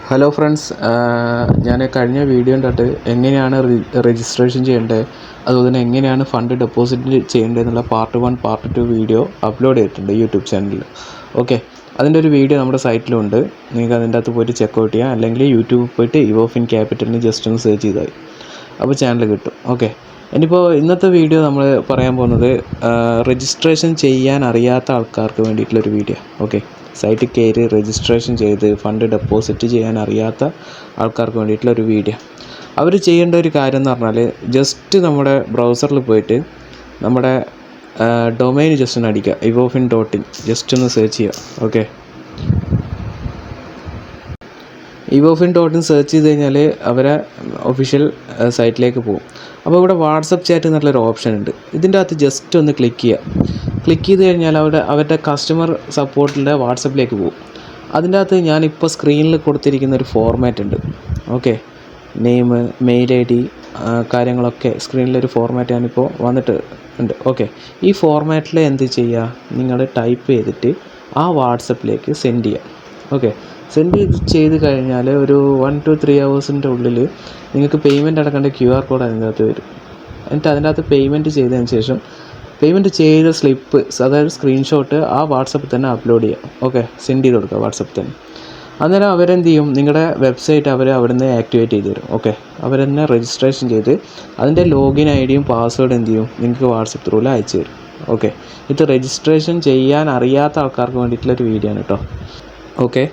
Hello friends, ഞാൻ കഴിഞ്ഞ video കണ്ടിട്ട് എങ്ങനെയാണ് രജിസ്ട്രേഷൻ ചെയ്യേണ്ടത്, അതുപോലെ തന്നെ എങ്ങനെയാണ് ഫണ്ട് ഡെപ്പോസിറ്റ് ചെയ്യേണ്ടത് എന്നുള്ള പാർട്ട് 1 പാർട്ട് 2 വീഡിയോ അപ്ലോഡ് ചെയ്തിട്ടുണ്ട് യൂട്യൂബ് ചാനലിൽ. ഓക്കെ, അതിൻ്റെ ഒരു വീഡിയോ നമ്മുടെ സൈറ്റിലുണ്ട്. നിങ്ങൾക്ക് അതിൻ്റെ അകത്ത് പോയിട്ട് ചെക്കൗട്ട് ചെയ്യാം, അല്ലെങ്കിൽ യൂട്യൂബിൽ പോയിട്ട് ഇവോഫിൻ ക്യാപിറ്റലിന് ജസ്റ്റ് ഒന്ന് സെർച്ച് ചെയ്താൽ അപ്പോൾ ചാനൽ കിട്ടും. ഓക്കെ, ഇനിയിപ്പോൾ ഇന്നത്തെ വീഡിയോ നമ്മൾ പറയാൻ പോകുന്നത് രജിസ്ട്രേഷൻ ചെയ്യാൻ അറിയാത്ത ആൾക്കാർക്ക് വേണ്ടിയിട്ടുള്ളൊരു വീഡിയോ. ഓക്കെ, സൈറ്റിൽ കയറി രജിസ്ട്രേഷൻ ചെയ്ത് ഫണ്ട് ഡെപ്പോസിറ്റ് ചെയ്യാൻ അറിയാത്ത ആൾക്കാർക്ക് വേണ്ടിയിട്ടുള്ളൊരു വീഡിയോ. അവർ ചെയ്യേണ്ട ഒരു കാര്യം എന്ന് പറഞ്ഞാൽ, ജസ്റ്റ് നമ്മുടെ ബ്രൗസറിൽ പോയിട്ട് നമ്മുടെ ഡൊമൈൻ ജസ്റ്റ് ഒന്ന് അടിക്കുക, iwofin.in ജസ്റ്റ് ഒന്ന് സെർച്ച് ചെയ്യുക. ഓക്കെ, iwofin.in സെർച്ച് ചെയ്ത് കഴിഞ്ഞാൽ അവരെ ഒഫീഷ്യൽ സൈറ്റിലേക്ക് പോകും. അപ്പോൾ ഇവിടെ വാട്സപ്പ് ചാറ്റ് എന്നുള്ളൊരു ഓപ്ഷൻ ഉണ്ട്. ഇതിൻ്റെ അകത്ത് ജസ്റ്റ് ഒന്ന് ക്ലിക്ക് ചെയ്യുക. ക്ലിക്ക് ചെയ്ത് കഴിഞ്ഞാൽ അവരുടെ കസ്റ്റമർ സപ്പോർട്ടിൻ്റെ വാട്സപ്പിലേക്ക് പോകും. അതിൻ്റെ അകത്ത് ഞാനിപ്പോൾ സ്ക്രീനിൽ കൊടുത്തിരിക്കുന്ന ഒരു ഫോർമാറ്റ് ഉണ്ട്. Okay, name, mail I D, കാര്യങ്ങളൊക്കെ സ്ക്രീനിലൊരു ഫോർമാറ്റ് ഞാനിപ്പോൾ വന്നിട്ട് ഉണ്ട്. ഓക്കെ, ഈ ഫോർമാറ്റിൽ എന്ത് ചെയ്യുക, നിങ്ങൾ ടൈപ്പ് ചെയ്തിട്ട് ആ വാട്സപ്പിലേക്ക് സെൻഡ് ചെയ്യുക. ഓക്കെ, സെൻഡ് ചെയ്ത് കഴിഞ്ഞാൽ ഒരു 1 to 3 hours ഉള്ളിൽ നിങ്ങൾക്ക് പേയ്മെൻറ്റ് അടക്കേണ്ട QR കോഡ് അതിൻ്റെ അകത്ത് വരും. എന്നിട്ട് അതിൻ്റെ അകത്ത് പേയ്മെൻറ്റ് ചെയ്തതിന് ശേഷം പേയ്മെൻറ്റ് ചെയ്ത സ്ലിപ്പ്, അതായത് സ്ക്രീൻഷോട്ട് ആ വാട്സപ്പിൽ തന്നെ അപ്ലോഡ് ചെയ്യുക. ഓക്കെ, സെൻഡ് ചെയ്ത് കൊടുക്കുക വാട്സപ്പിൽ തന്നെ. അന്നേരം അവരെന്ത് ചെയ്യും, നിങ്ങളുടെ വെബ്സൈറ്റ് അവിടെ നിന്ന് ആക്ടിവേറ്റ് ചെയ്ത് തരും. ഓക്കെ, അവരെന്നെ രജിസ്ട്രേഷൻ ചെയ്ത് അതിൻ്റെ ലോഗിൻ ഐ ഡിയും പാസ്വേഡ് എന്ത് ചെയ്യും, നിങ്ങൾക്ക് വാട്സപ്പ് ത്രൂവിൽ അയച്ചു തരും. ഓക്കെ, ഇത് രജിസ്ട്രേഷൻ ചെയ്യാൻ അറിയാത്ത ആൾക്കാർക്ക് വേണ്ടിയിട്ടുള്ളൊരു വീഡിയോ ആണ് കേട്ടോ. ഓക്കെ.